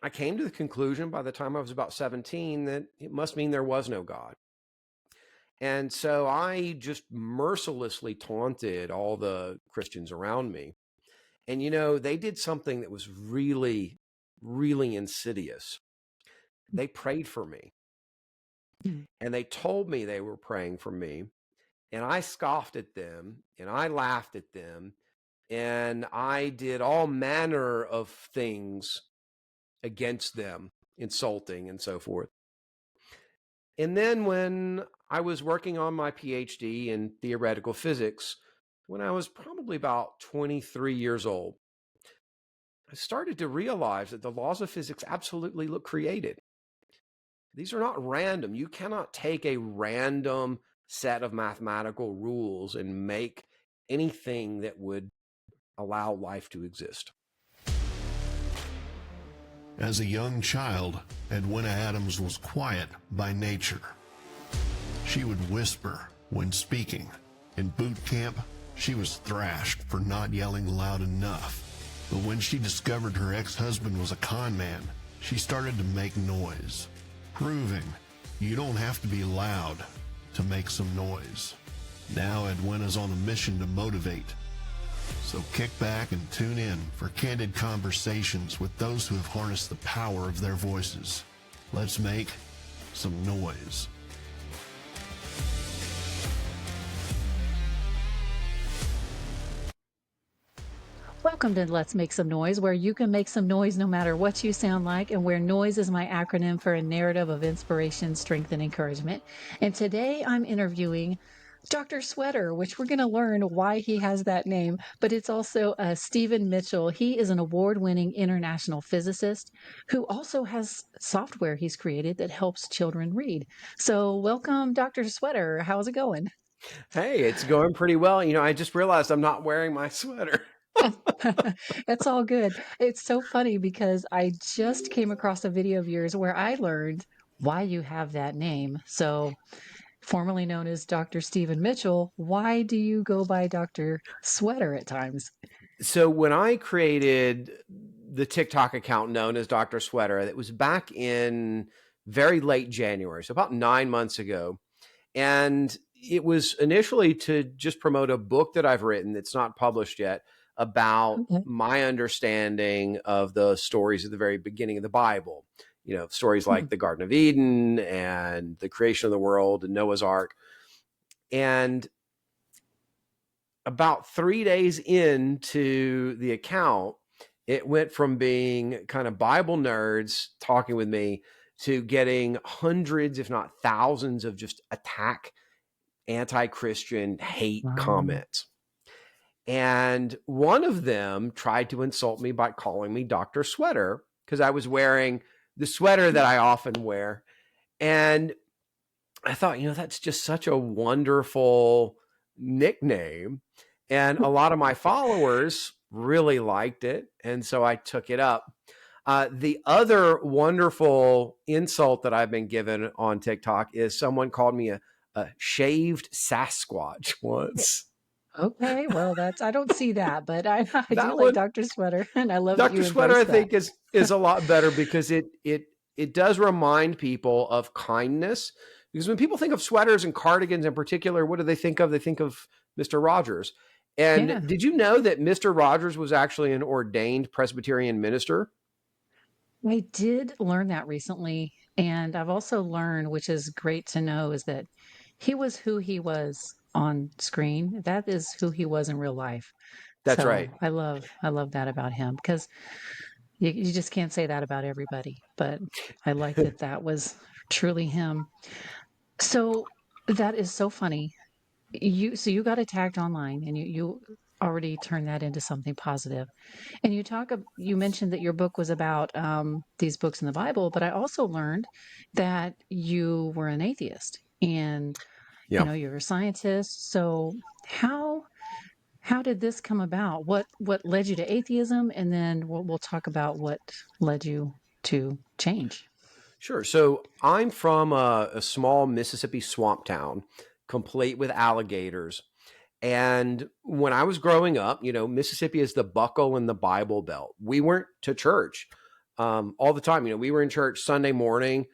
I came to the conclusion by the time I was about 17 that it must mean there was no God. And so I just mercilessly taunted all the Christians around me. And, they did something that was really, really insidious. They prayed for me and they told me they were praying for me. And I scoffed at them and I laughed at them and I did all manner of things against them, insulting and so forth. And then when I was working on my PhD in theoretical physics, when I was probably about 23 years old, I started to realize that the laws of physics absolutely look created. These are not random. You cannot take a random set of mathematical rules and make anything that would allow life to exist. As a young child, Edwina Adams was quiet by nature. She would whisper when speaking. In boot camp, she was thrashed for not yelling loud enough. But when she discovered her ex-husband was a con man, she started to make noise, proving you don't have to be loud to make some noise. Now Edwina's on a mission to motivate. So kick back and tune in for candid conversations with those who have harnessed the power of their voices. Let's make some noise. Welcome to Let's Make Some Noise, where you can make some noise no matter what you sound like, and where noise is my acronym for a narrative of inspiration, strength, and encouragement. And today I'm interviewing Dr. Sweater, which we're going to learn why he has that name, but it's also Stephen Mitchell. He is an award-winning international physicist who also has software he's created that helps children read. So welcome, Dr. Sweater. How's it going? Hey, it's going pretty well. I just realized I'm not wearing my sweater. It's all good. It's so funny because I just came across a video of yours where I learned why you have that name. So, formerly known as Dr. Stephen Mitchell, why do you go by Dr. Sweater at times? So when I created the TikTok account known as Dr. Sweater, it was back in very late January, so about 9 months ago. And it was initially to just promote a book that I've written that's not published yet about my understanding of the stories at the very beginning of the Bible. Stories like the Garden of Eden and the creation of the world and Noah's Ark. And about 3 days into the account, it went from being kind of Bible nerds talking with me to getting hundreds, if not thousands, of just anti-Christian hate comments. And one of them tried to insult me by calling me Dr. Sweater because I was wearing the sweater that I often wear. And I thought, that's just such a wonderful nickname. And a lot of my followers really liked it. And so I took it up. The other wonderful insult that I've been given on TikTok is someone called me a shaved Sasquatch once. Okay, well, I don't see that, but I do That like one, Dr. Sweater, and I love that you Dr. Sweater, I embrace that. think is a lot better because it does remind people of kindness. Because when people think of sweaters and cardigans in particular, what do they think of? They think of Mr. Rogers. And Yeah. did you know that Mr. Rogers was actually an ordained Presbyterian minister? I did learn that recently, and I've also learned, which is great to know, is that he was who he was on screen. That is who he was in real life. That's So right. I love that about him because you just can't say that about everybody. But I like that that was truly him. So that is so funny. You got attacked online, and you already turned that into something positive. And you mentioned that your book was about these books in the Bible, but I also learned that you were an atheist, and Yeah. you're a scientist. So how did this come about? What led you to atheism, and then we'll talk about what led you to change. Sure. So I'm from a small Mississippi swamp town, complete with alligators. And when I was growing up, Mississippi is the buckle in the Bible Belt. We weren't to church all the time. We were in church Sunday morning.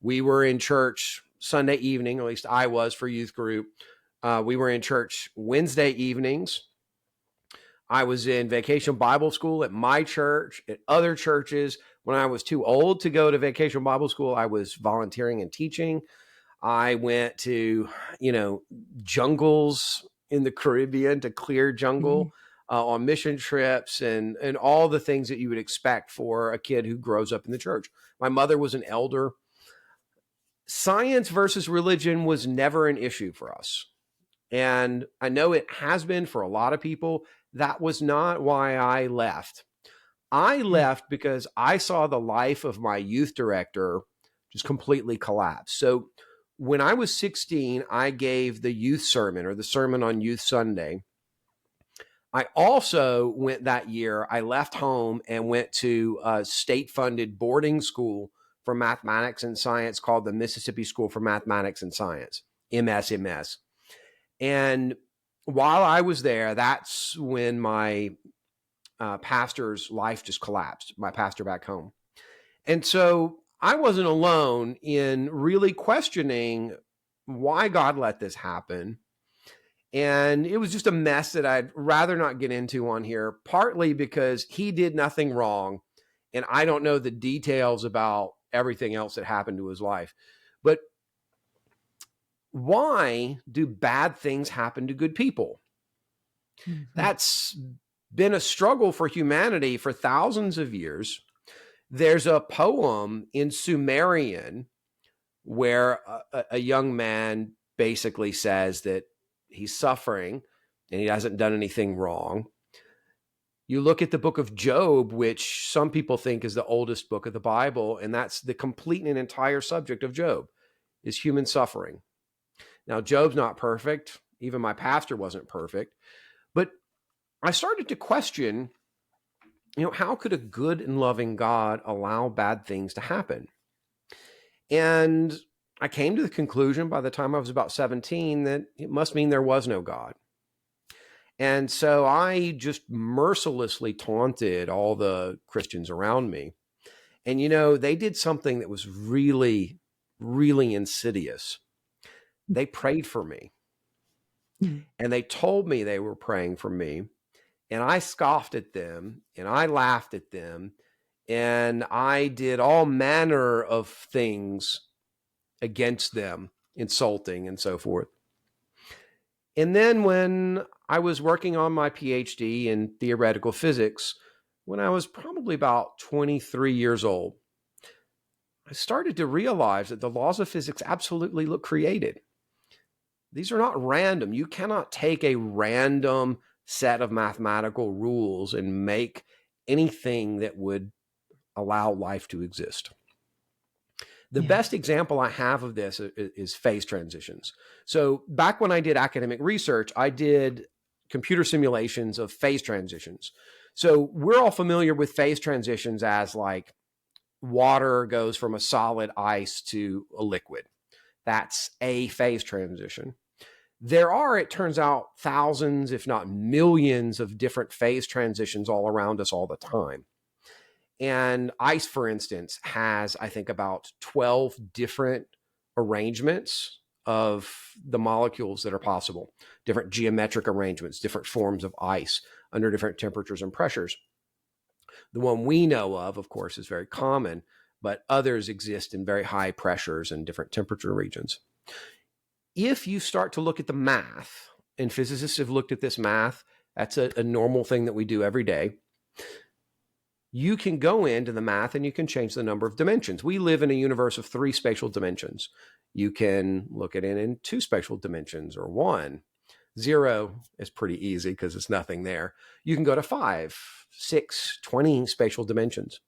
We were in church Sunday evening, at least I was for youth group. We were in church Wednesday evenings. I was in vacation Bible school at my church, at other churches. When I was too old to go to vacation Bible school, I was volunteering and teaching. I went to, jungles in the Caribbean, to clear jungle on mission trips and all the things that you would expect for a kid who grows up in the church. My mother was an elder. Science versus religion was never an issue for us. And I know it has been for a lot of people. That was not why I left. I left because I saw the life of my youth director just completely collapse. So when I was 16, I gave the youth sermon, or the sermon on Youth Sunday. I also went that year, I left home and went to a state-funded boarding school for mathematics and science called the Mississippi School for Mathematics and Science, MSMS. And while I was there, that's when my pastor's life just collapsed, my pastor back home. And so I wasn't alone in really questioning why God let this happen. And it was just a mess that I'd rather not get into on here, partly because he did nothing wrong. And I don't know the details about everything else that happened to his life. But why do bad things happen to good people? Mm-hmm. That's been a struggle for humanity for thousands of years. There's a poem in Sumerian where a young man basically says that he's suffering and he hasn't done anything wrong. You look at the book of Job, which some people think is the oldest book of the Bible, and that's the complete and entire subject of Job, is human suffering. Now, Job's not perfect. Even my pastor wasn't perfect. But I started to question, how could a good and loving God allow bad things to happen? And I came to the conclusion by the time I was about 17 that it must mean there was no God. And so I just mercilessly taunted all the Christians around me. And, they did something that was really, really insidious. They prayed for me. And they told me they were praying for me. And I scoffed at them and I laughed at them. And I did all manner of things against them, insulting and so forth. And then when I was working on my PhD in theoretical physics, when I was probably about 23 years old, I started to realize that the laws of physics absolutely look created. These are not random. You cannot take a random set of mathematical rules and make anything that would allow life to exist. The best example I have of this is phase transitions. So back when I did academic research, I did computer simulations of phase transitions. So we're all familiar with phase transitions as like water goes from a solid ice to a liquid. That's a phase transition. There are, it turns out, thousands, if not millions of different phase transitions all around us all the time. And ice, for instance, has, I think, about 12 different arrangements of the molecules that are possible, different geometric arrangements, different forms of ice under different temperatures and pressures. The one we know of course, is very common, but others exist in very high pressures and different temperature regions. If you start to look at the math, and physicists have looked at this math, that's a normal thing that we do every day. You can go into the math and you can change the number of dimensions. We live in a universe of 3 spatial dimensions. You can look at it in 2 spatial dimensions or 1. 0 is pretty easy because it's nothing there. You can go to 5, 6, 20 spatial dimensions.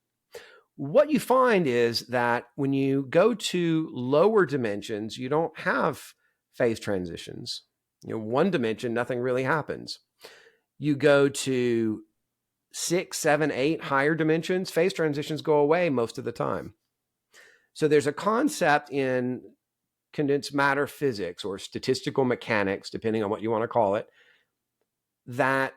What you find is that when you go to lower dimensions, you don't have phase transitions. 1 dimension, nothing really happens. You go to 6, 7, 8 higher dimensions, phase transitions go away most of the time. So there's a concept in condensed matter physics or statistical mechanics, depending on what you want to call it, that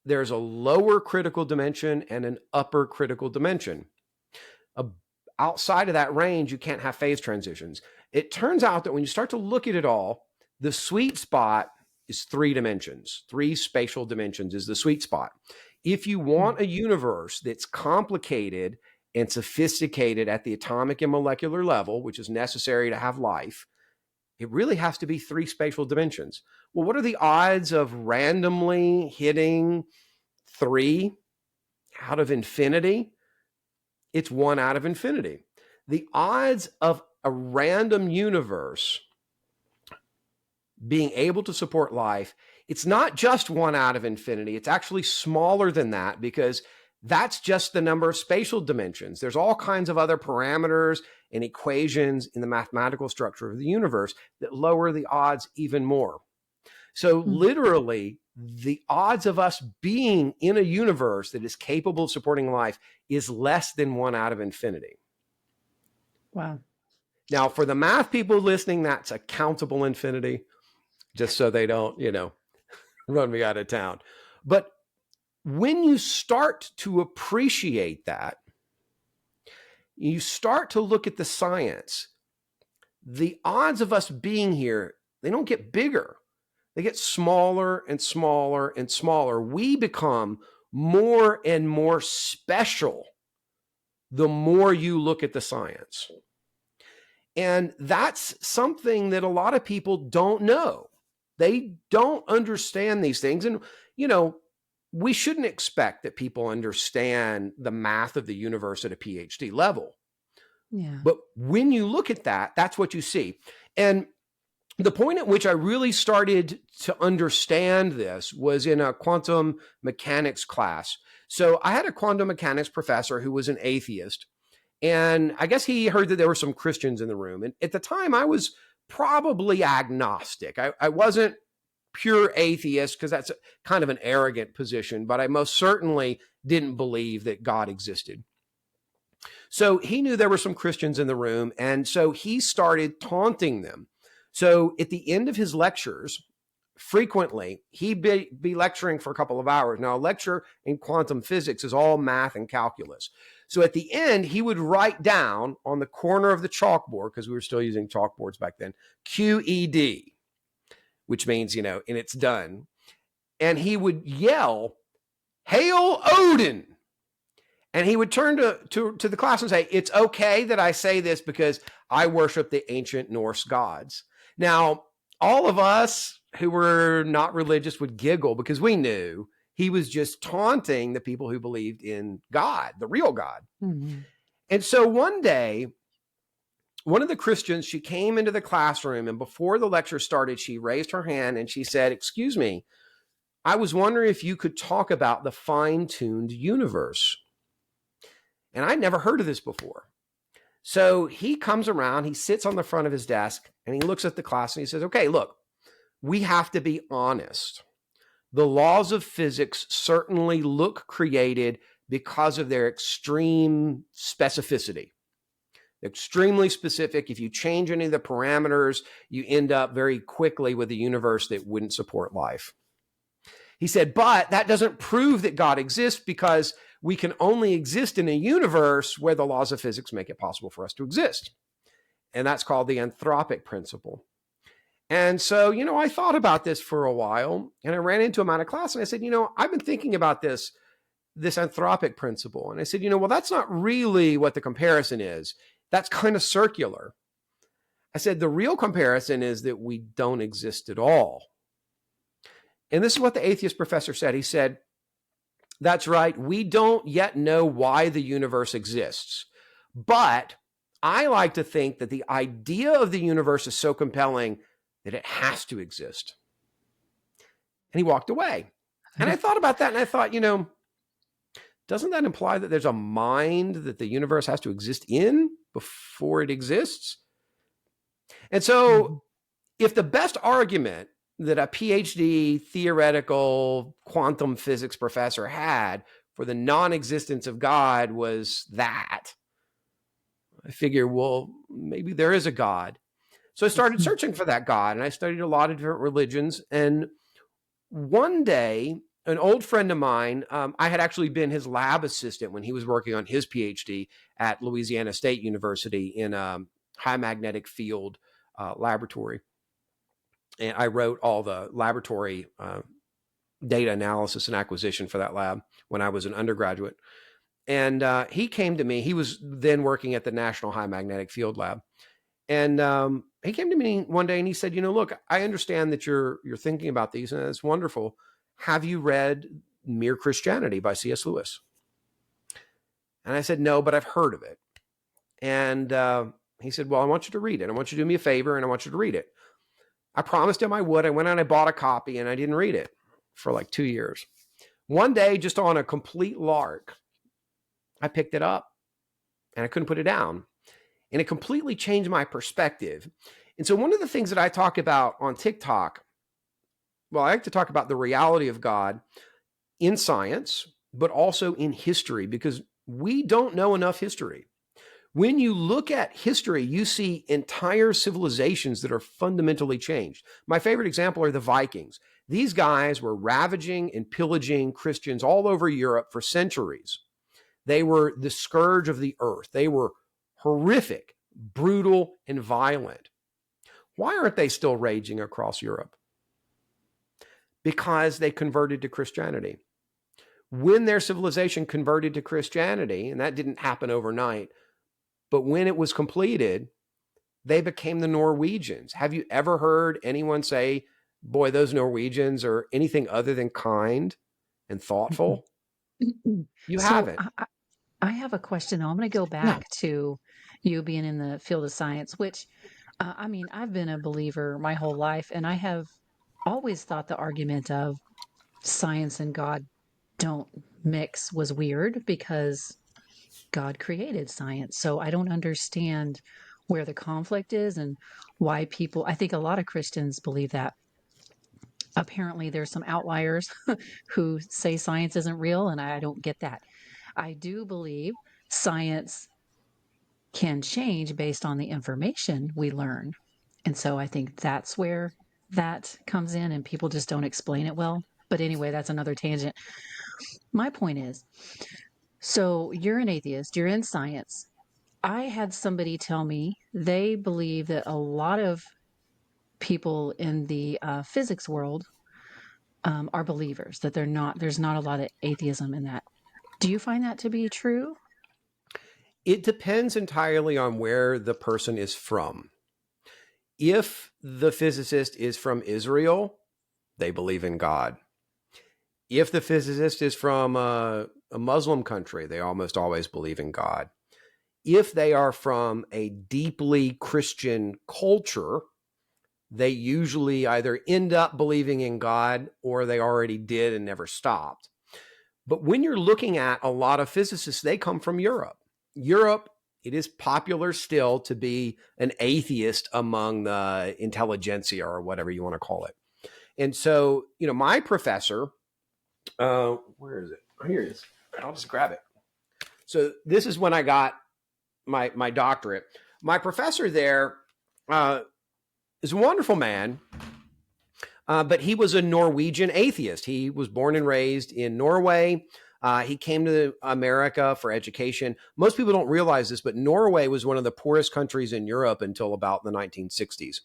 there's a lower critical dimension and an upper critical dimension. A, outside of that range, you can't have phase transitions. It turns out that when you start to look at it all, the sweet spot is 3 dimensions. 3 spatial dimensions is the sweet spot. If you want a universe that's complicated and sophisticated at the atomic and molecular level, which is necessary to have life, it really has to be 3 spatial dimensions. Well, what are the odds of randomly hitting 3 out of infinity? It's 1 out of infinity. The odds of a random universe being able to support life, it's not just 1 out of infinity. It's actually smaller than that, because that's just the number of spatial dimensions. There's all kinds of other parameters and equations in the mathematical structure of the universe that lower the odds even more. So literally, the odds of us being in a universe that is capable of supporting life is less than 1 out of infinity. Wow. Now, for the math people listening, that's a countable infinity, just so they don't, run me out of town. But when you start to appreciate that, you start to look at the science, the odds of us being here, they don't get bigger. They get smaller and smaller and smaller. We become more and more special the more you look at the science. And that's something that a lot of people don't know. They don't understand these things. And, we shouldn't expect that people understand the math of the universe at a PhD level. Yeah. But when you look at that, that's what you see. And the point at which I really started to understand this was in a quantum mechanics class. So I had a quantum mechanics professor who was an atheist. And I guess he heard that there were some Christians in the room. And at the time, I was probably agnostic. I wasn't pure atheist, because that's kind of an arrogant position, but I most certainly didn't believe that God existed. So he knew there were some Christians in the room, and so he started taunting them. So at the end of his lectures, frequently, he'd be lecturing for a couple of hours. Now, a lecture in quantum physics is all math and calculus. So at the end, he would write down on the corner of the chalkboard, because we were still using chalkboards back then, QED, which means, and it's done. And he would yell, "Hail Odin!" And he would turn to the class and say, "It's okay that I say this because I worship the ancient Norse gods." Now, all of us who were not religious would giggle, because we knew he was just taunting the people who believed in God, the real God. Mm-hmm. And so one day, one of the Christians, she came into the classroom, and before the lecture started, she raised her hand and she said, "Excuse me, I was wondering if you could talk about the fine-tuned universe." And I'd never heard of this before. So he comes around, he sits on the front of his desk, and he looks at the class and he says, "Okay, look, we have to be honest. The laws of physics certainly look created because of their extreme specificity. Extremely specific. If you change any of the parameters, you end up very quickly with a universe that wouldn't support life." He said, "But that doesn't prove that God exists, because we can only exist in a universe where the laws of physics make it possible for us to exist. And that's called the anthropic principle." And so, I thought about this for a while, and I ran into him out of class, and I said, "I've been thinking about this anthropic principle." And I said, "Well, that's not really what the comparison is. That's kind of circular." I said, "The real comparison is that we don't exist at all." And this is what the atheist professor said. He said, "That's right. We don't yet know why the universe exists. But I like to think that the idea of the universe is so compelling that it has to exist." And he walked away. And I thought about that, and I thought, doesn't that imply that there's a mind that the universe has to exist in before it exists? And so if the best argument that a PhD theoretical quantum physics professor had for the non-existence of God was that, I figure, well, maybe there is a God. So I started searching for that God, and I studied a lot of different religions. And one day an old friend of mine, I had actually been his lab assistant when he was working on his PhD at Louisiana State University in high magnetic field laboratory. And I wrote all the laboratory data analysis and acquisition for that lab when I was an undergraduate. And he came to me. He was then working at the National High Magnetic Field Lab. And he came to me one day and he said, look, I understand that you're thinking about these, and it's wonderful. Have you read Mere Christianity by C.S. Lewis? And I said, no, but I've heard of it. And he said, well, I want you to read it. I want you to do me a favor, and I want you to read it. I promised him I would. I went out and I bought a copy, and I didn't read it for like 2 years. One day, just on a complete lark, I picked it up and I couldn't put it down. And it completely changed my perspective. And so one of the things that I talk about on TikTok, well, I like to talk about the reality of God in science, but also in history, because we don't know enough history. When you look at history, you see entire civilizations that are fundamentally changed. My favorite example are the Vikings. These guys were ravaging and pillaging Christians all over Europe for centuries. They were the scourge of the earth. They were horrific, brutal, and violent. Why aren't they still raging across Europe? Because they converted to Christianity. When their civilization converted to Christianity, and that didn't happen overnight, but when it was completed, they became the Norwegians. Have you ever heard anyone say, boy, those Norwegians are anything other than kind and thoughtful? You haven't. I have a question. I'm going to go back to you being in the field of science, which, I've been a believer my whole life, and I have always thought the argument of science and God don't mix was weird because God created science. So I don't understand where the conflict is and why people, I think a lot of Christians believe that. Apparently, there's some outliers who say science isn't real, and I don't get that. I do believe science can change based on the information we learn. And so I think that's where that comes in, and people just don't explain it well. But anyway, that's another tangent. My point is, so you're an atheist, you're in science. I had somebody tell me they believe that a lot of people in the physics world are believers, that there's not a lot of atheism in that. Do you find that to be true? It depends entirely on where the person is from. If the physicist is from Israel, they believe in God. If the physicist is from a Muslim country, they almost always believe in God. If they are from a deeply Christian culture, they usually either end up believing in God or they already did and never stopped. But when you're looking at a lot of physicists, they come from Europe. Europe, it is popular still to be an atheist among the intelligentsia or whatever you want to call it. And so, my professor, where is it? Oh, here it is. I'll just grab it. So this is when I got my doctorate. My professor there is a wonderful man, but he was a Norwegian atheist. He was born and raised in Norway. He came to America for education. Most people don't realize this, but Norway was one of the poorest countries in Europe until about the 1960s.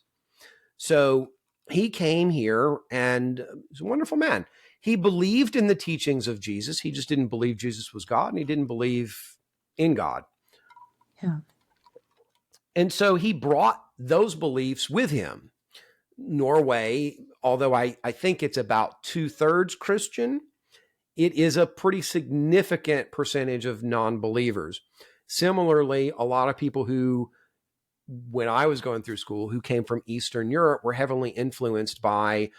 So he came here and he's a wonderful man. He believed in the teachings of Jesus. He just didn't believe Jesus was God, and he didn't believe in God. Yeah. And so he brought those beliefs with him. Norway, although I think it's about 2/3 Christian, it is a pretty significant percentage of non-believers. Similarly, a lot of people who, when I was going through school, who came from Eastern Europe were heavily influenced by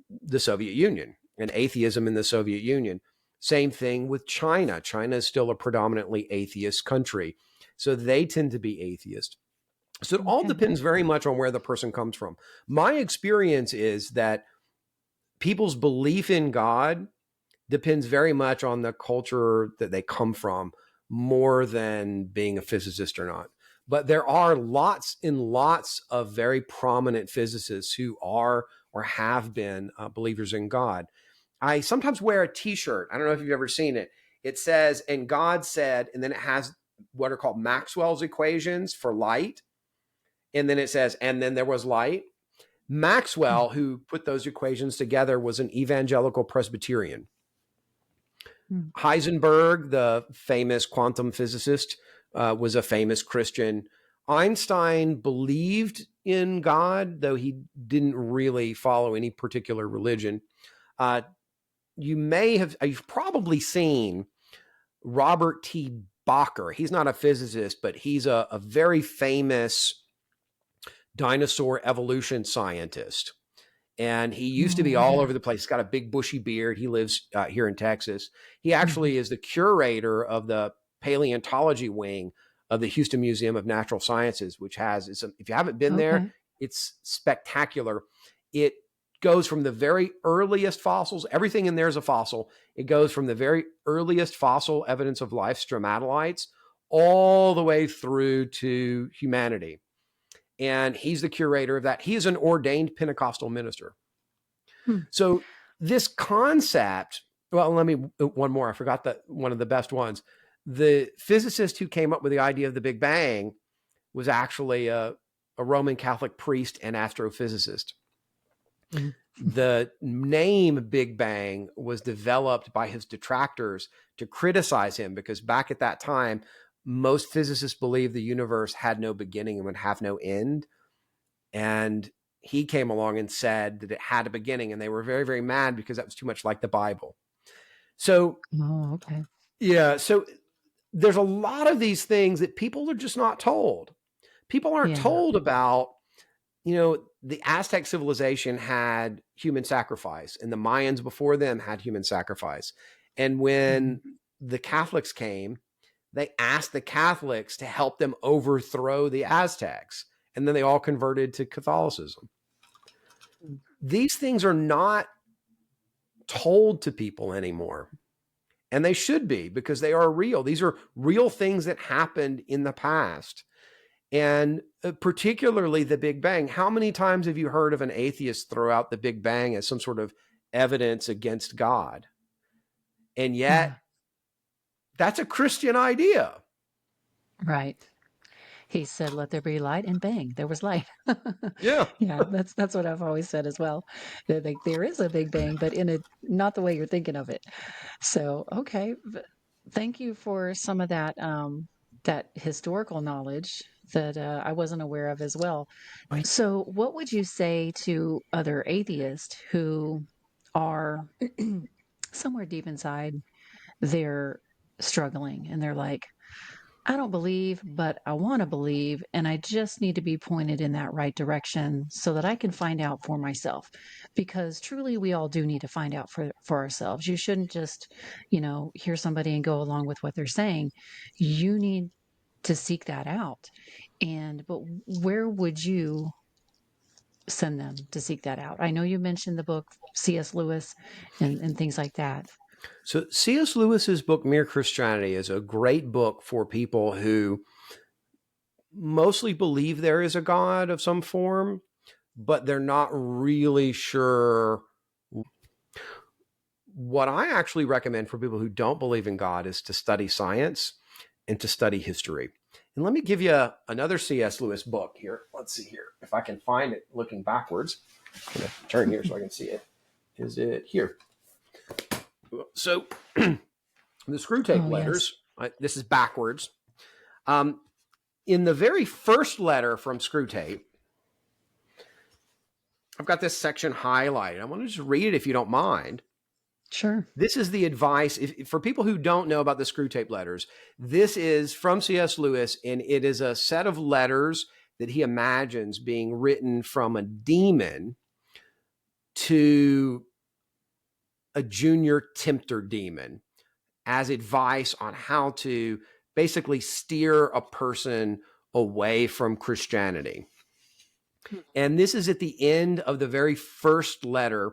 the Soviet Union and atheism in the Soviet Union. Same thing with China. China is still a predominantly atheist country, so they tend to be atheist. So it all depends very much on where the person comes from. My experience is that people's belief in God depends very much on the culture that they come from, more than being a physicist or not. But there are lots and lots of very prominent physicists who are or have been believers in God. I sometimes wear a t-shirt. I don't know if you've ever seen it. It says, and God said, and then it has what are called Maxwell's equations for light. And then it says, and then there was light. Maxwell, who put those equations together, was an evangelical Presbyterian. Heisenberg, the famous quantum physicist, was a famous Christian. Einstein believed in God, though he didn't really follow any particular religion. You've probably seen Robert T. Bacher. He's not a physicist, but he's a very famous dinosaur evolution scientist. And he used to be all over the place. He's got a big bushy beard. He lives here in Texas. He actually is the curator of the paleontology wing of the Houston Museum of Natural Sciences, which has, if you haven't been there, it's spectacular. It goes from the very earliest fossils. Everything in there is a fossil. It goes from the very earliest fossil evidence of life, stromatolites, all the way through to humanity. And he's the curator of that. He is an ordained Pentecostal minister. So this concept, well, one more. I forgot one of the best ones. The physicist who came up with the idea of the Big Bang was actually a Roman Catholic priest and astrophysicist. The name Big Bang was developed by his detractors to criticize him, because back at that time, most physicists believed the universe had no beginning and would have no end. And he came along and said that it had a beginning, and they were very, very mad because that was too much like the Bible. So, so there's a lot of these things that people are just not told. People aren't told about, the Aztec civilization had human sacrifice, and the Mayans before them had human sacrifice. And when the Catholics came, they asked the Catholics to help them overthrow the Aztecs. And then they all converted to Catholicism. These things are not told to people anymore. And they should be, because they are real. These are real things that happened in the past. And particularly the Big Bang. How many times have you heard of an atheist throw out the Big Bang as some sort of evidence against God? And yet, that's a Christian idea. Right. He said, "Let there be light," and bang, there was light. Yeah. That's what I've always said as well. Like, there is a Big Bang, but not the way you're thinking of it. So, okay. Thank you for some of that that historical knowledge that I wasn't aware of as well. So, what would you say to other atheists who are somewhere deep inside, they're struggling and they're like, I don't believe, but I want to believe, and I just need to be pointed in that right direction so that I can find out for myself. Because truly, we all do need to find out for ourselves. You shouldn't just, hear somebody and go along with what they're saying. You need to seek that out. But where would you send them to seek that out? I know you mentioned the book C.S. Lewis and things like that. So C.S. Lewis's book, Mere Christianity, is a great book for people who mostly believe there is a God of some form, but they're not really sure. What I actually recommend for people who don't believe in God is to study science and to study history. And let me give you another C.S. Lewis book here. Let's see here. If I can find it looking backwards. I'm going to turn here so I can see it. Is it here? So the screw tape letters, this is backwards. In the very first letter from Screw Tape, I've got this section highlighted. I want to just read it if you don't mind. Sure. This is the advice for people who don't know about the Screw Tape letters. This is from C.S. Lewis, and it is a set of letters that he imagines being written from a demon to a junior tempter demon as advice on how to basically steer a person away from Christianity. And this is at the end of the very first letter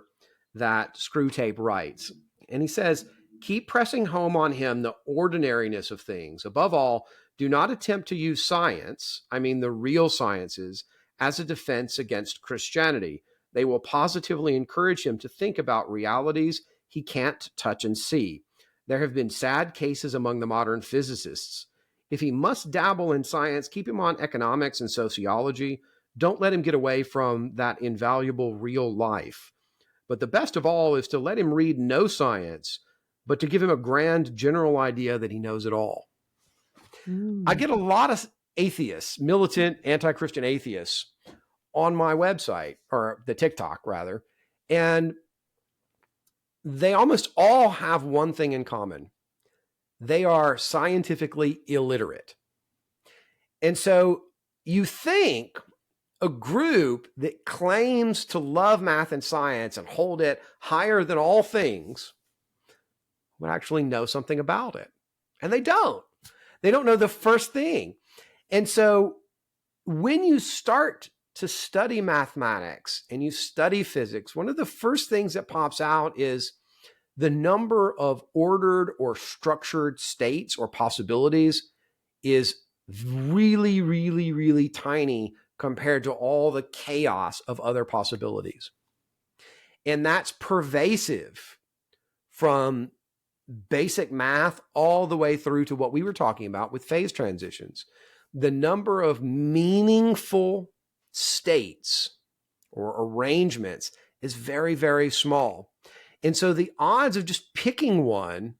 that Screw Tape writes. And he says, keep pressing home on him the ordinariness of things. Above all, do not attempt to use science, I mean the real sciences, as a defense against Christianity. They will positively encourage him to think about realities he can't touch and see. There have been sad cases among the modern physicists. If he must dabble in science, keep him on economics and sociology. Don't let him get away from that invaluable real life. But the best of all is to let him read no science, but to give him a grand general idea that he knows it all. I get a lot of atheists, militant, anti-Christian atheists on my website, or the TikTok rather, and they almost all have one thing in common. They are scientifically illiterate. And so you think a group that claims to love math and science and hold it higher than all things would actually know something about it. And they don't. They don't know the first thing. And so when you start to study mathematics and you study physics, one of the first things that pops out is the number of ordered or structured states or possibilities is really, really, really tiny compared to all the chaos of other possibilities. And that's pervasive from basic math all the way through to what we were talking about with phase transitions. The number of meaningful states or arrangements is very, very small. And so the odds of just picking one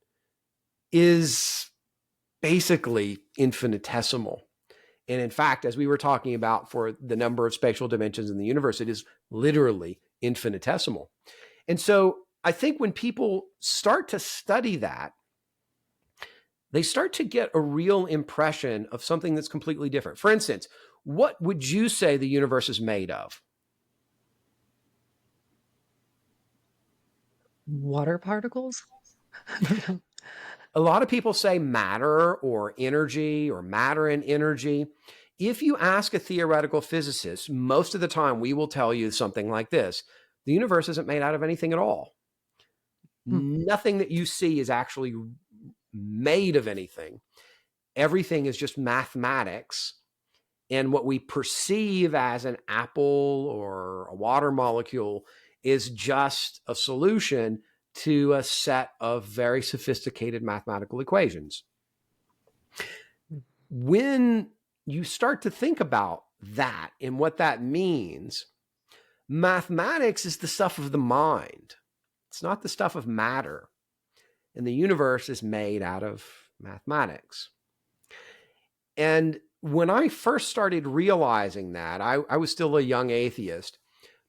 is basically infinitesimal. And in fact, as we were talking about for the number of spatial dimensions in the universe, it is literally infinitesimal. And so I think when people start to study that, they start to get a real impression of something that's completely different. For instance, what would you say the universe is made of? Water particles? A lot of people say matter or energy or matter and energy. If you ask a theoretical physicist, most of the time we will tell you something like this. The universe isn't made out of anything at all. Nothing that you see is actually made of anything. Everything is just mathematics. And what we perceive as an apple or a water molecule is just a solution to a set of very sophisticated mathematical equations. When you start to think about that and what that means, mathematics is the stuff of the mind. It's not the stuff of matter. And the universe is made out of mathematics. And when I first started realizing that, I was still a young atheist,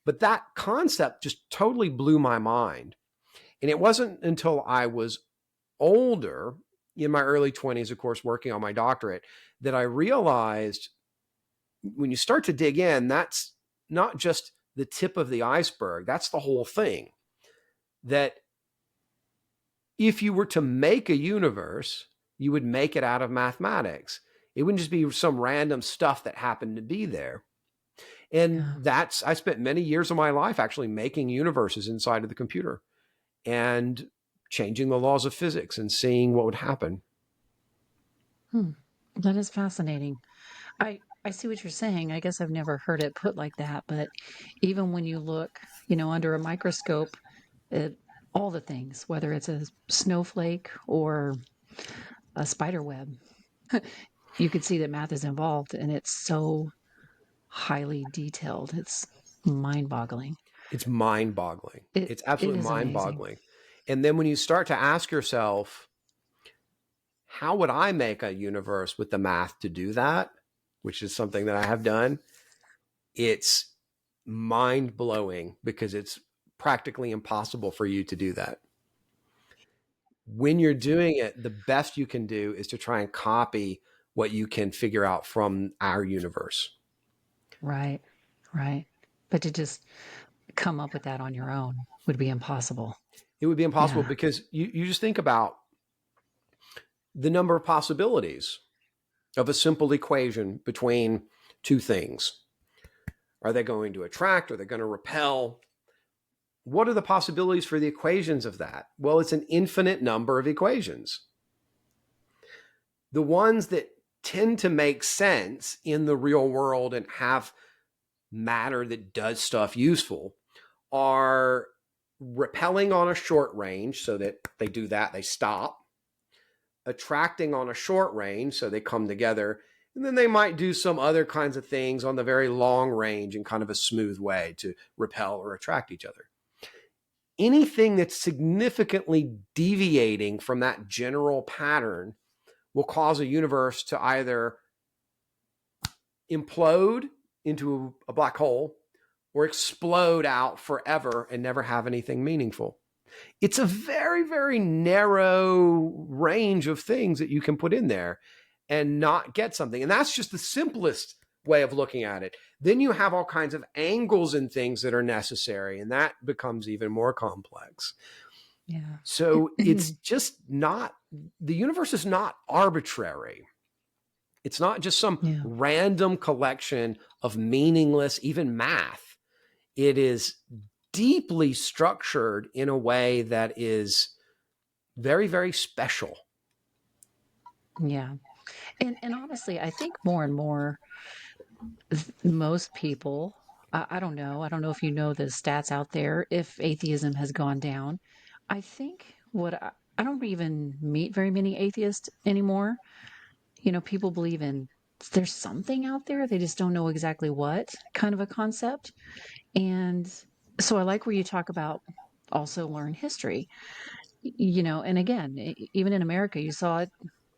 but that concept just totally blew my mind. And it wasn't until I was older, in my early 20s, of course, working on my doctorate, that I realized when you start to dig in, that's not just the tip of the iceberg, that's the whole thing. That if you were to make a universe, you would make it out of mathematics. It wouldn't just be some random stuff that happened to be there. And I spent many years of my life actually making universes inside of the computer and changing the laws of physics and seeing what would happen. That is fascinating. I see what you're saying. I guess I've never heard it put like that, but even when you look, under a microscope at all the things, whether it's a snowflake or a spider web, you could see that math is involved, and it's so highly detailed. It's mind-boggling. It's mind-boggling. It's absolutely mind-boggling. Amazing. And then when you start to ask yourself, how would I make a universe with the math to do that? Which is something that I have done. It's mind-blowing because it's practically impossible for you to do that. When you're doing it, the best you can do is to try and copy what you can figure out from our universe. Right. But to just come up with that on your own would be impossible. It would be impossible because you just think about the number of possibilities of a simple equation between two things. Are they going to attract? Are they going to repel? What are the possibilities for the equations of that? Well, it's an infinite number of equations. The ones that tend to make sense in the real world and have matter that does stuff useful are repelling on a short range, so that they do that, they stop, attracting on a short range, so they come together, and then they might do some other kinds of things on the very long range in kind of a smooth way to repel or attract each other. Anything that's significantly deviating from that general pattern will cause a universe to either implode into a black hole or explode out forever and never have anything meaningful. It's a very, very narrow range of things that you can put in there and not get something. And that's just the simplest way of looking at it. Then you have all kinds of angles and things that are necessary, and that becomes even more complex. Yeah. So it's just not, the universe is not arbitrary. It's not just some random collection of meaningless, even math. It is deeply structured in a way that is very, very special. Yeah. And honestly, I think more and more, most people, I don't know. I don't know if you know the stats out there, if atheism has gone down. I think I don't even meet very many atheists anymore. You know, people believe in there's something out there. They just don't know exactly what kind of a concept. And so I like where you talk about also learn history, you know, and again, even in America, you saw it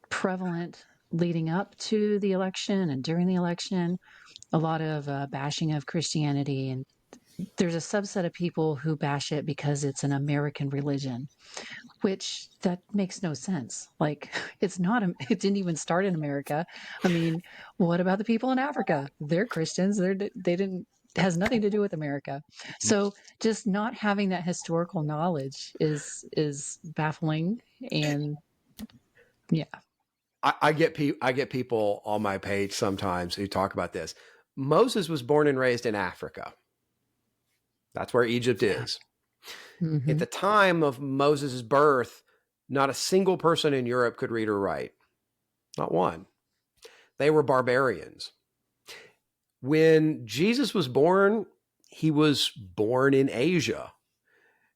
prevalent leading up to the election and during the election, a lot of bashing of Christianity. And there's a subset of people who bash it because it's an American religion, which that makes no sense. Like it's not, it didn't even start in America. I mean, what about the people in Africa? They're Christians. They didn't, has nothing to do with America. So just not having that historical knowledge is baffling. And yeah. I get people on my page sometimes who talk about this. Moses was born and raised in Africa. That's where Egypt is. Mm-hmm. At the time of Moses' birth, not a single person in Europe could read or write. Not one. They were barbarians. When Jesus was born, he was born in Asia.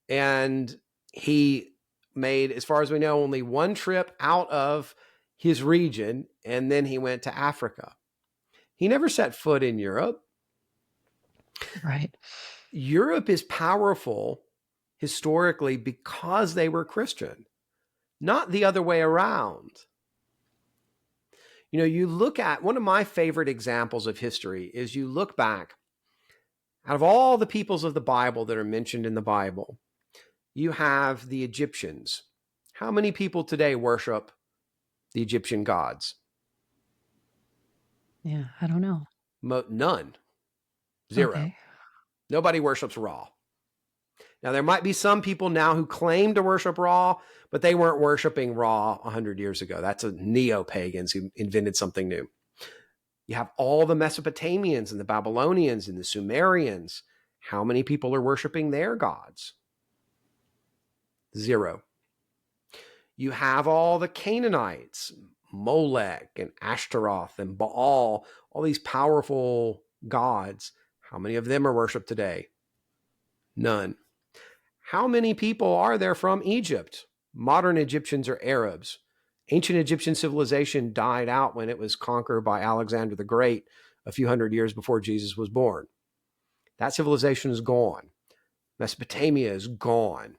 And he made, as far as we know, only one trip out of his region, and then he went to Africa. He never set foot in Europe. Right. Europe is powerful historically because they were Christian, not the other way around. You know, you look at one of my favorite examples of history is you look back out of all the peoples of the Bible that are mentioned in the Bible, you have the Egyptians. How many people today worship the Egyptian gods? Yeah, I don't know. None. Zero. Okay. Nobody worships Ra. Now, there might be some people now who claim to worship Ra, but they weren't worshiping Ra 100 years ago. That's a neo-pagans who invented something new. You have all the Mesopotamians and the Babylonians and the Sumerians. How many people are worshiping their gods? Zero. You have all the Canaanites, Molech and Ashtaroth and Baal, all these powerful gods. How many of them are worshipped today? None. How many people are there from Egypt? Modern Egyptians are Arabs. Ancient Egyptian civilization died out when it was conquered by Alexander the Great a few hundred years before Jesus was born. That civilization is gone. Mesopotamia is gone.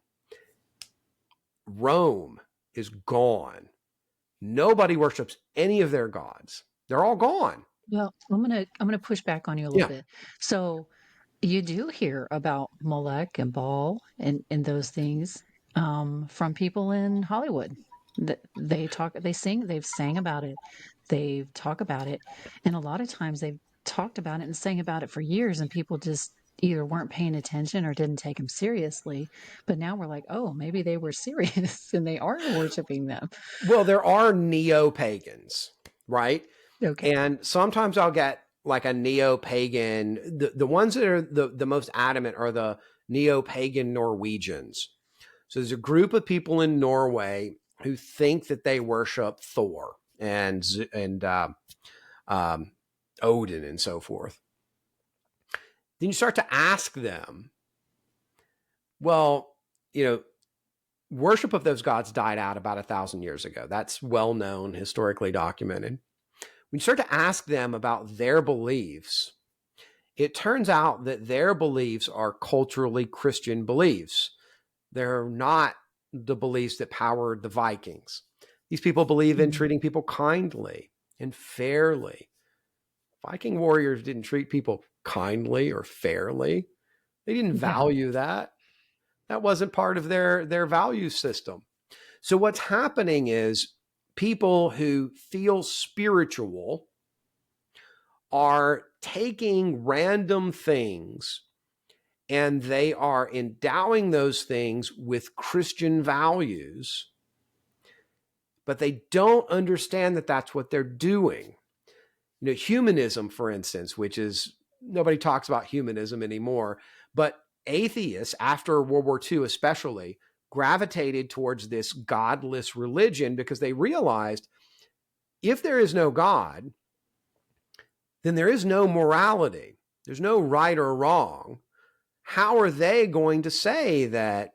Rome is gone. Nobody worships any of their gods. They're all gone. Well, I'm gonna push back on you a little bit. So you do hear about Molech and Baal and those things from people in Hollywood. They sing, they've sang about it, they talk about it, and a lot of times they've talked about it and sang about it for years, and people just either weren't paying attention or didn't take them seriously. But now we're like, oh, maybe they were serious and they are worshiping them. Well, there are neo-pagans, right? Okay. And sometimes I'll get like a neo-pagan, the ones that are the most adamant are the neo-pagan Norwegians. So there's a group of people in Norway who think that they worship Thor and Odin and so forth. Then you start to ask them, well, worship of those gods died out about 1,000 years ago. That's well known, historically documented. When you start to ask them about their beliefs, it turns out that their beliefs are culturally Christian beliefs. They're not the beliefs that powered the Vikings. These people believe in treating people kindly and fairly. Viking warriors didn't treat people kindly or fairly. They didn't value that. That wasn't part of their value system. So what's happening is people who feel spiritual are taking random things and they are endowing those things with Christian values, but they don't understand that that's what they're doing. Humanism, for instance, which is, nobody talks about humanism anymore, but atheists after World War II especially gravitated towards this godless religion because they realized if there is no God, then there is no morality. There's no right or wrong. How are they going to say that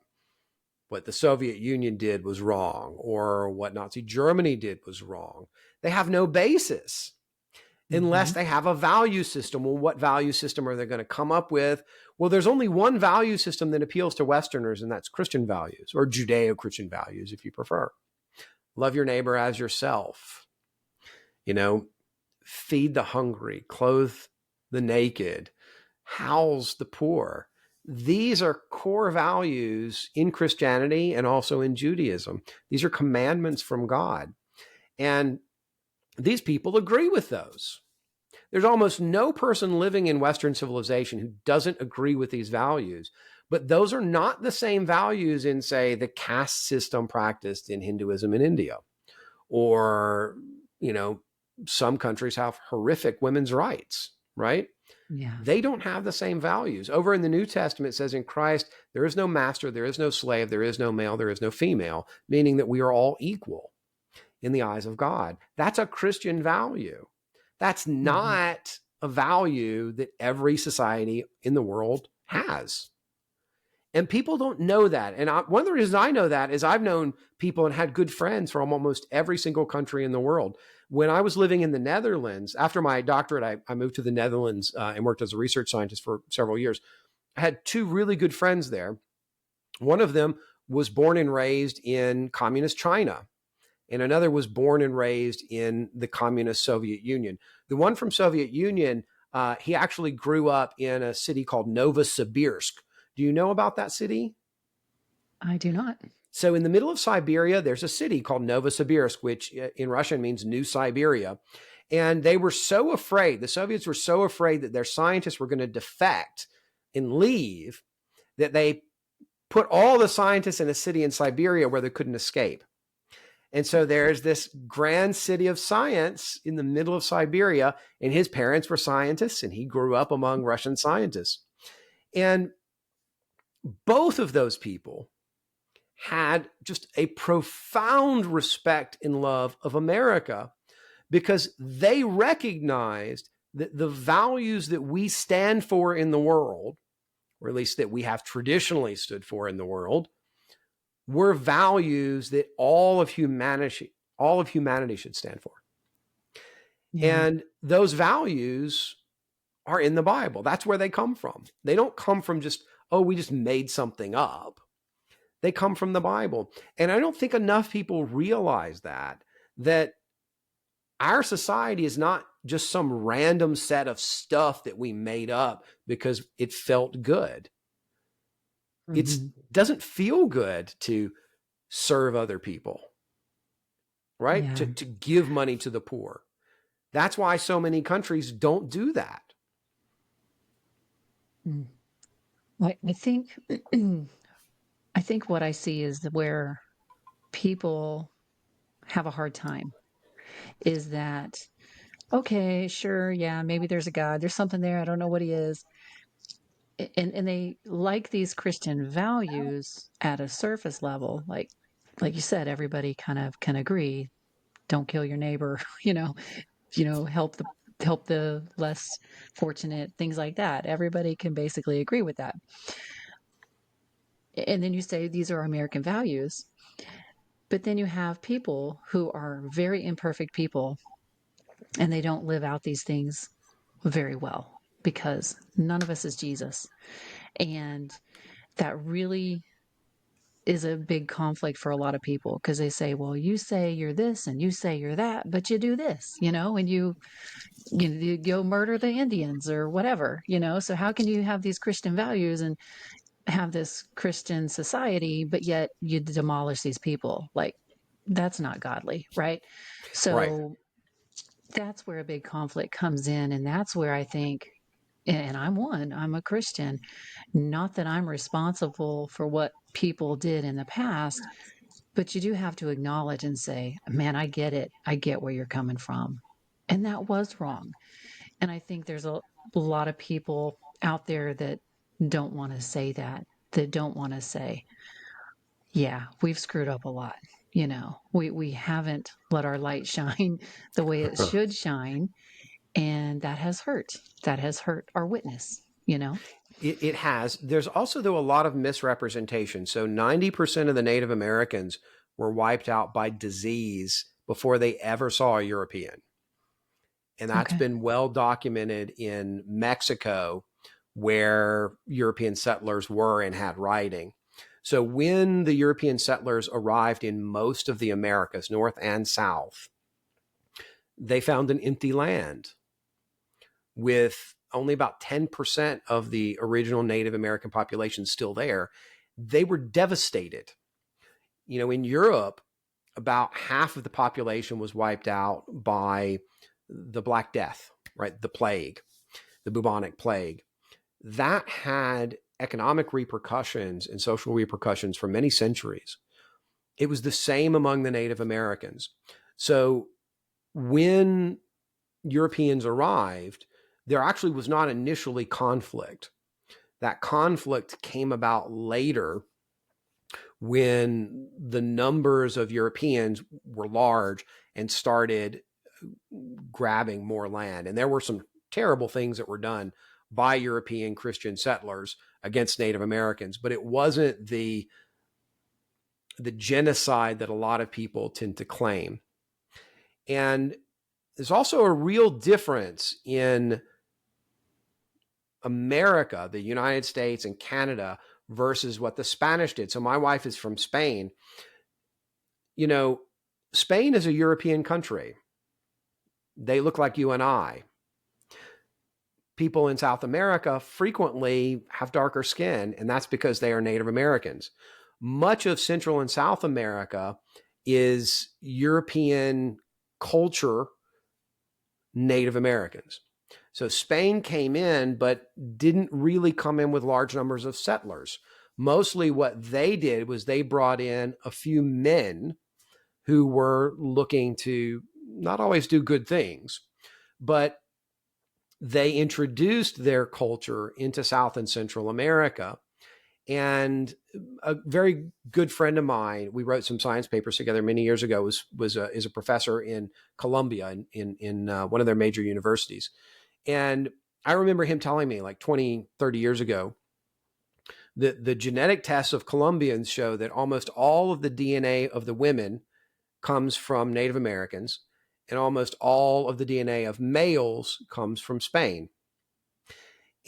what the Soviet Union did was wrong or what Nazi Germany did was wrong? They have no basis unless they have a value system. Well, what value system are they going to come up with? Well, there's only one value system that appeals to Westerners, and that's Christian values, or Judeo-Christian values, if you prefer. Love your neighbor as yourself. Feed the hungry, clothe the naked, house the poor. These are core values in Christianity and also in Judaism. These are commandments from God. And these people agree with those. There's almost no person living in Western civilization who doesn't agree with these values. But those are not the same values in, say, the caste system practiced in Hinduism in India. Or, some countries have horrific women's rights, right? Yeah. They don't have the same values. Over in the New Testament, it says in Christ, there is no master, there is no slave, there is no male, there is no female, meaning that we are all equal in the eyes of God. That's a Christian value. That's not a value that every society in the world has. And people don't know that. And one of the reasons I know that is I've known people and had good friends from almost every single country in the world. When I was living in the Netherlands, after my doctorate, I moved to the Netherlands and worked as a research scientist for several years. I had two really good friends there. One of them was born and raised in communist China, and another was born and raised in the communist Soviet Union. The one from Soviet Union, he actually grew up in a city called Novosibirsk. Do you know about that city? I do not. So in the middle of Siberia, there's a city called Novosibirsk, which in Russian means New Siberia. And they were so afraid, the Soviets were so afraid that their scientists were going to defect and leave, that they put all the scientists in a city in Siberia where they couldn't escape. And so there's this grand city of science in the middle of Siberia, and his parents were scientists, and he grew up among Russian scientists. And both of those people had just a profound respect and love of America because they recognized that the values that we stand for in the world, or at least that we have traditionally stood for in the world, were values that all of humanity should stand for. Yeah. And those values are in the Bible. That's where they come from. They don't come from just, we just made something up. They come from the Bible. And I don't think enough people realize that our society is not just some random set of stuff that we made up because it felt good. It doesn't feel good to serve other people, right? Yeah. To give money to the poor. That's why so many countries don't do that. I think what I see is where people have a hard time is that, okay, sure, yeah, maybe there's a God, there's something there, I don't know what he is. And they like these Christian values at a surface level, like you said, everybody kind of can agree, don't kill your neighbor, help the less fortunate, things like that. Everybody can basically agree with that. And then you say these are American values. But then you have people who are very imperfect people and they don't live out these things very well because none of us is Jesus. And that really is a big conflict for a lot of people because they say, well, you say you're this and you say you're that, but you do this, and you go murder the Indians or whatever, So how can you have these Christian values and have this Christian society, but yet you demolish these people? Like, that's not godly, right? Right. So that's where a big conflict comes in. And that's where I think, and I'm a Christian, not that I'm responsible for what people did in the past, but you do have to acknowledge and say, man, I get it. I get where you're coming from. And that was wrong. And I think there's a lot of people out there that don't want to say that don't want to say, yeah, we've screwed up a lot. We haven't let our light shine the way it should shine. And that has hurt. That has hurt our witness. It has. There's also, though, a lot of misrepresentation. So 90% of the Native Americans were wiped out by disease before they ever saw a European. And that's Okay. been well documented in Mexico, where European settlers were and had writing. So when the European settlers arrived in most of the Americas, North and South, they found an empty land with only about 10% of the original Native American population still there. They were devastated. In Europe, about half of the population was wiped out by the Black Death, right? The plague, the bubonic plague. That had economic repercussions and social repercussions for many centuries. It was the same among the Native Americans. So when Europeans arrived, there actually was not initially conflict. That conflict came about later when the numbers of Europeans were large and started grabbing more land. And there were some terrible things that were done by European Christian settlers against Native Americans, but it wasn't the genocide that a lot of people tend to claim. And there's also a real difference in America, the United States and Canada, versus what the Spanish did. So my wife is from Spain. Spain is a European country. They look like you and I. People in South America frequently have darker skin, and that's because they are Native Americans. Much of Central and South America is European culture, Native Americans. So Spain came in, but didn't really come in with large numbers of settlers. Mostly what they did was they brought in a few men who were looking to not always do good things, but they introduced their culture into South and Central America. And a very good friend of mine, we wrote some science papers together many years ago, is a professor in Columbia in one of their major universities. And I remember him telling me like 20, 30 years ago that the genetic tests of Colombians show that almost all of the DNA of the women comes from Native Americans, and almost all of the DNA of males comes from Spain.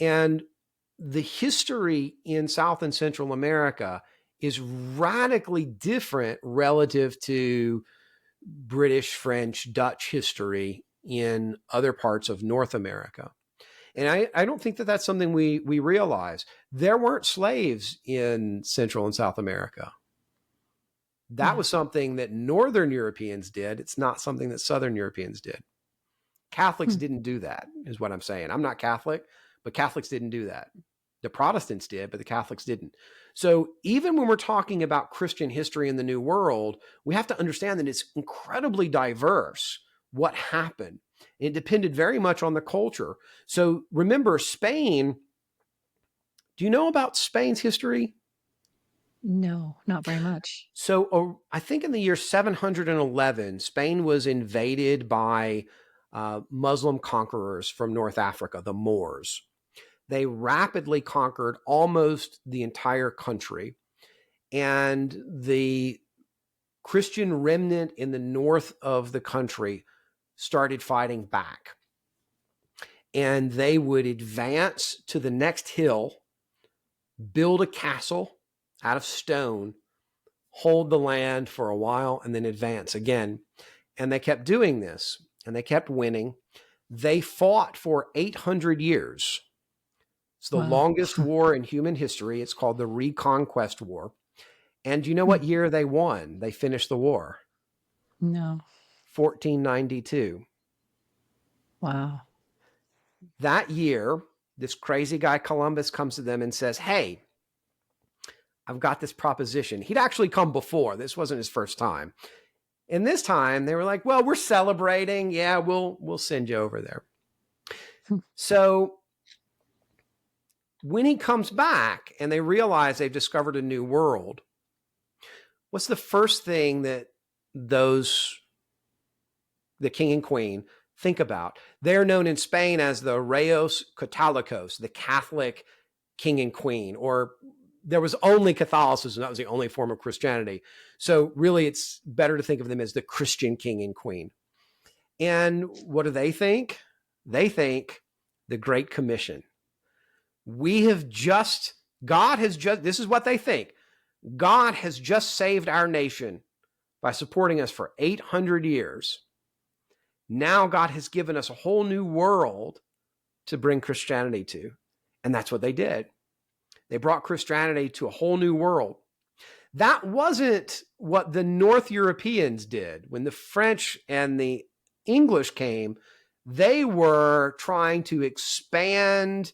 And the history in South and Central America is radically different relative to British, French, Dutch history in other parts of North America. And I don't think that that's something we realize. There weren't slaves in Central and South America. That was something that Northern Europeans did. It's not something that Southern Europeans did. Catholics didn't do that, is what I'm saying. I'm not Catholic, but Catholics didn't do that. The Protestants did, but the Catholics didn't. So even when we're talking about Christian history in the New World, we have to understand that it's incredibly diverse what happened. It depended very much on the culture. So remember, Spain, do you know about Spain's history? No, not very much. So I think in the year 711, Spain was invaded by Muslim conquerors from North Africa, the Moors. They rapidly conquered almost the entire country. and the Christian remnant in the north of the country started fighting back. And they would advance to the next hill, build a castle out of stone, hold the land for a while, and then advance again. And they kept doing this, and they kept winning. They fought for 800 years. It's the longest war in human history. It's called the Reconquest War. And do you know what year they won? They finished the war. No. 1492. Wow. That year, this crazy guy Columbus comes to them and says, hey, I've got this proposition. He'd actually come before. This wasn't his first time. And this time they were like, well, we're celebrating. Yeah, we'll send you over there. So when he comes back and they realize they've discovered a new world, what's the first thing that the king and queen think about? They're known in Spain as the Reyes Católicos, the Catholic king and queen, or there was only Catholicism. That was the only form of Christianity. So really, it's better to think of them as the Christian king and queen. And what do they think? They think the Great Commission. God has just, this is what they think. God has just saved our nation by supporting us for 800 years. Now God has given us a whole new world to bring Christianity to. And that's what they did. They brought Christianity to a whole new world. That wasn't what the North Europeans did. When the French and the English came, they were trying to expand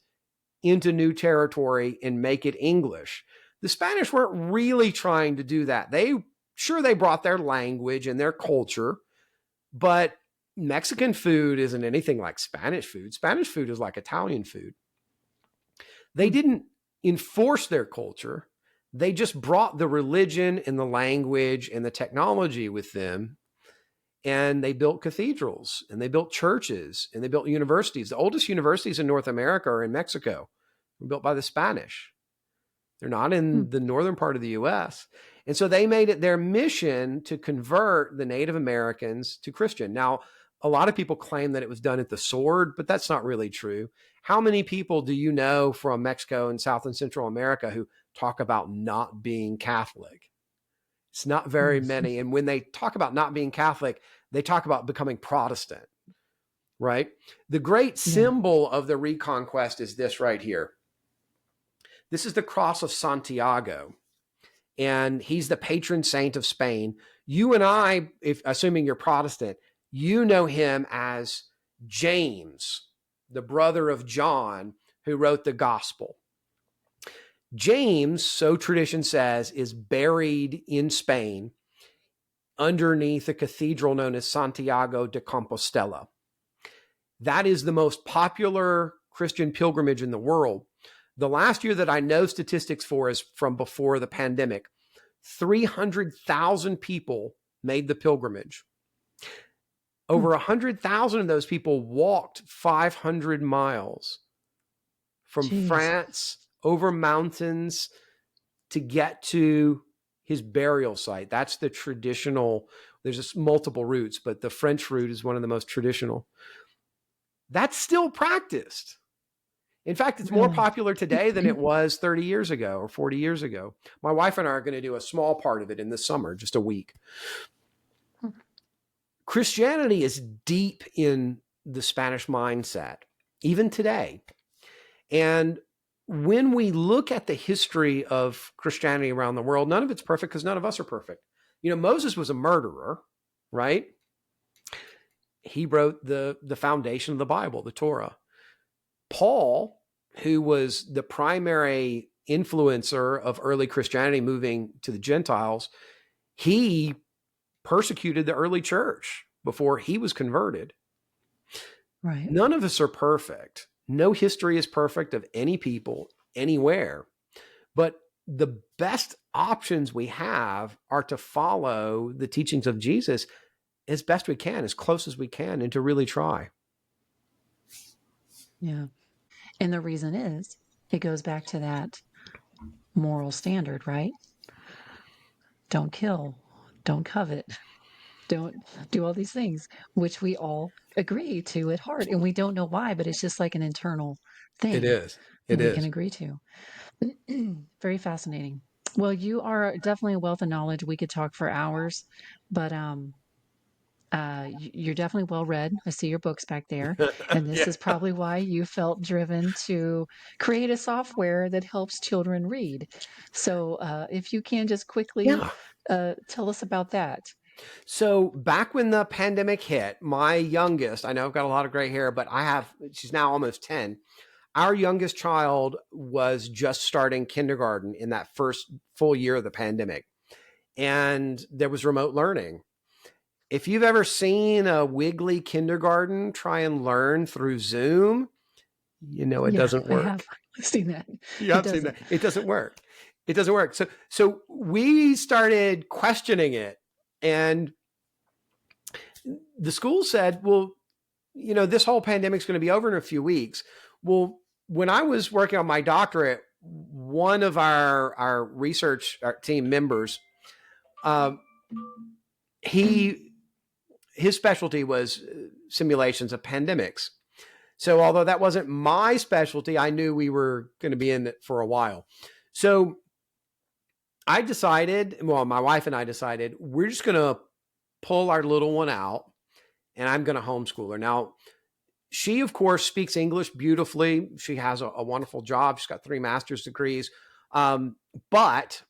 into new territory and make it English. The Spanish weren't really trying to do that. They brought their language and their culture, but Mexican food isn't anything like Spanish food. Spanish food is like Italian food. They didn't enforce their culture. They just brought the religion and the language and the technology with them. And they built cathedrals and they built churches and they built universities. The oldest universities in North America are in Mexico, were built by the Spanish. They're not in the northern part of the US. And so they made it their mission to convert the Native Americans to Christian. Now, a lot of people claim that it was done at the sword, but that's not really true. How many people do you know from Mexico and South and Central America who talk about not being Catholic? It's not very many. And when they talk about not being Catholic, they talk about becoming Protestant, right? The great symbol of the Reconquest is this right here. This is the cross of Santiago, and he's the patron saint of Spain. You and I, assuming you're Protestant, you know him as James, the brother of John, who wrote the gospel. James, so tradition says, is buried in Spain underneath a cathedral known as Santiago de Compostela. That is the most popular Christian pilgrimage in the world. The last year that I know statistics for is from before the pandemic. 300,000 people made the pilgrimage. Over 100,000 of those people walked 500 miles from France over mountains to get to his burial site. That's the traditional, there's just multiple routes, but the French route is one of the most traditional. That's still practiced. In fact, it's more popular today than it was 30 years ago or 40 years ago. My wife and I are going to do a small part of it in the summer, just a week. Christianity is deep in the Spanish mindset, even today. And when we look at the history of Christianity around the world, none of it's perfect because none of us are perfect. You know, Moses was a murderer, right? He wrote the foundation of the Bible, the Torah. Paul, who was the primary influencer of early Christianity moving to the Gentiles, he persecuted the early church before he was converted. Right. None of us are perfect. No history is perfect of any people anywhere. But the best options we have are to follow the teachings of Jesus as best we can, as close as we can, and to really try. Yeah. And the reason is, it goes back to that moral standard, right? don't kill, don't covet, don't do all these things, which we all agree to at heart. And we don't know why, but it's just like an internal It thing is. that It we can is. agree to. Very fascinating. Well, you are definitely a wealth of knowledge. We could talk for hours, but you're definitely well read. I see your books back there. And this Yeah. is probably why you felt driven to create a software that helps children read. So if you can just quickly Yeah. tell us about that. So back when the pandemic hit, my youngest, I know I've got a lot of gray hair, but she's now almost 10. Our youngest child was just starting kindergarten in that first full year of the pandemic. And there was remote learning. If you've ever seen a wiggly kindergarten try and learn through Zoom, it Yeah, doesn't I have work. seen that. You It have seen that. doesn't. It doesn't work. It doesn't work. So we started questioning it, and the school said, well, this whole pandemic's going to be over in a few weeks. Well, when I was working on my doctorate, one of our research team members, his specialty was simulations of pandemics. So although that wasn't my specialty, I knew we were going to be in it for a while. So my wife and I decided we're just going to pull our little one out and I'm going to homeschool her. Now, she, of course, speaks English beautifully. She has a wonderful job. She's got 3 master's degrees. But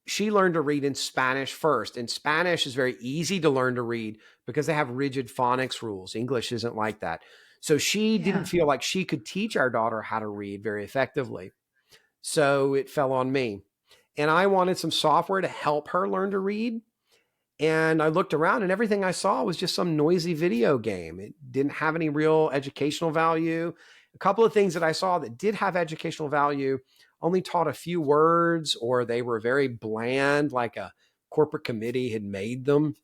she learned to read in Spanish first. And Spanish is very easy to learn to read because they have rigid phonics rules. English isn't like that. So she didn't feel like she could teach our daughter how to read very effectively. So it fell on me. And I wanted some software to help her learn to read. And I looked around and everything I saw was just some noisy video game. It didn't have any real educational value. A couple of things that I saw that did have educational value only taught a few words, or they were very bland, like a corporate committee had made them.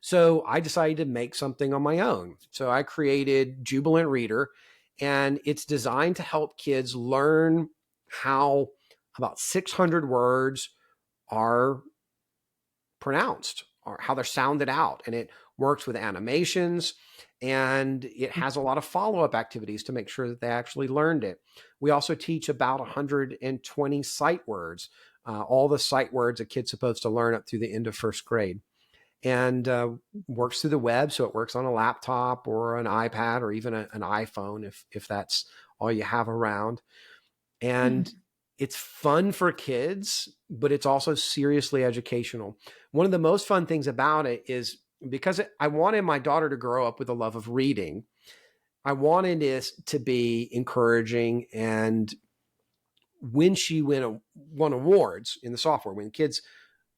So I decided to make something on my own. So I created Jubilant Reader, and it's designed to help kids learn how about 600 words are pronounced or how they're sounded out. And it works with animations, and it has a lot of follow-up activities to make sure that they actually learned it. We also teach about 120 sight words, all the sight words a kid's supposed to learn up through the end of first grade, and works through the web. So it works on a laptop or an iPad or even an iPhone if that's all you have around. And it's fun for kids, but it's also seriously educational. One of the most fun things about it is because I wanted my daughter to grow up with a love of reading. I wanted it to be encouraging. And when she won awards in the software, when kids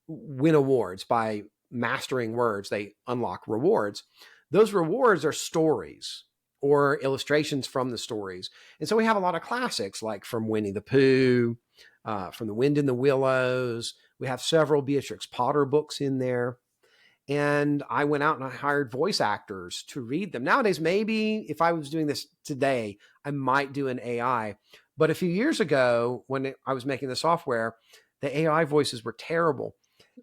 win awards by mastering words, they unlock rewards. Those rewards are stories or illustrations from the stories. And so we have a lot of classics like from Winnie the Pooh, from The Wind in the Willows. We have several Beatrix Potter books in there. And I went out and I hired voice actors to read them. Nowadays, maybe if I was doing this today, I might do an AI. But a few years ago, when I was making the software, the AI voices were terrible.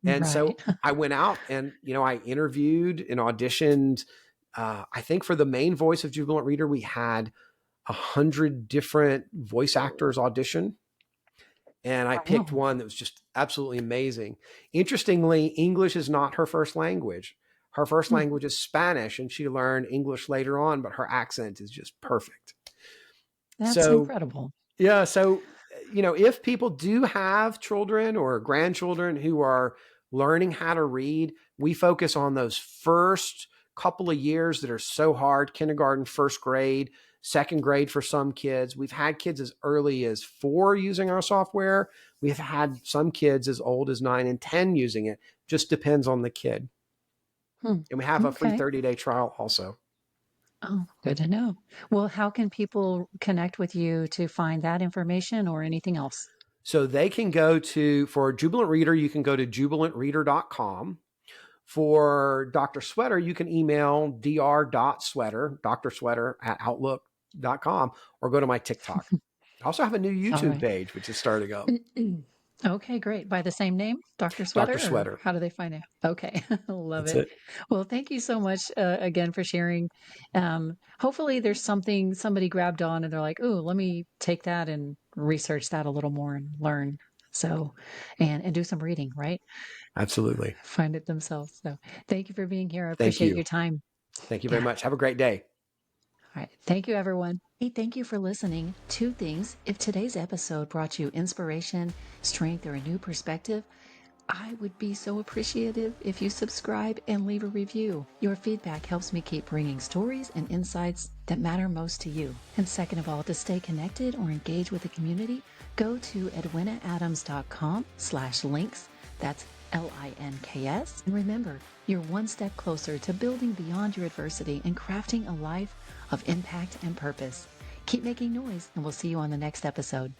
And so I went out and, I interviewed and auditioned. I think for the main voice of Jubilant Reader, we had 100 different voice actors audition. And I picked one that was just absolutely amazing. Interestingly, English is not her first language. Her first language is Spanish, and she learned English later on, but her accent is just perfect. That's incredible. Yeah. So, if people do have children or grandchildren who are learning how to read, we focus on those first couple of years that are so hard: kindergarten, first grade, second grade for some kids. We've had kids as early as 4 using our software. We've had some kids as old as 9 and 10 using it. Just depends on the kid. And we have a free 30-day trial also. Oh, good to know. Well, how can people connect with you to find that information or anything else? So they can for Jubilant Reader, you can go to jubilantreader.com. For Dr. Sweater, you can email dr.sweater, drsweater@outlook.com, or go to my TikTok. I also have a new YouTube page, which is starting up. Okay, great. By the same name, Dr. Sweater, Dr. or Sweater. how do they find it? Okay, love That's it. it. Well, thank you so much again for sharing. Hopefully, there's something somebody grabbed on and they're like, "Oh, let me take that and research that a little more and learn." So, and do some reading, right? Absolutely. Find it themselves. So, thank you for being here. I Thank appreciate you. your time. Thank you very Yeah. much. Have a great day. All right. Thank you, everyone. Hey, thank you for listening. Two things. If today's episode brought you inspiration, strength, or a new perspective, I would be so appreciative if you subscribe and leave a review. Your feedback helps me keep bringing stories and insights that matter most to you. And second of all, to stay connected or engage with the community, go to edwinaadams.com/links. That's LINKS. And remember, you're one step closer to building beyond your adversity and crafting a life of impact and purpose. Keep making noise, and we'll see you on the next episode.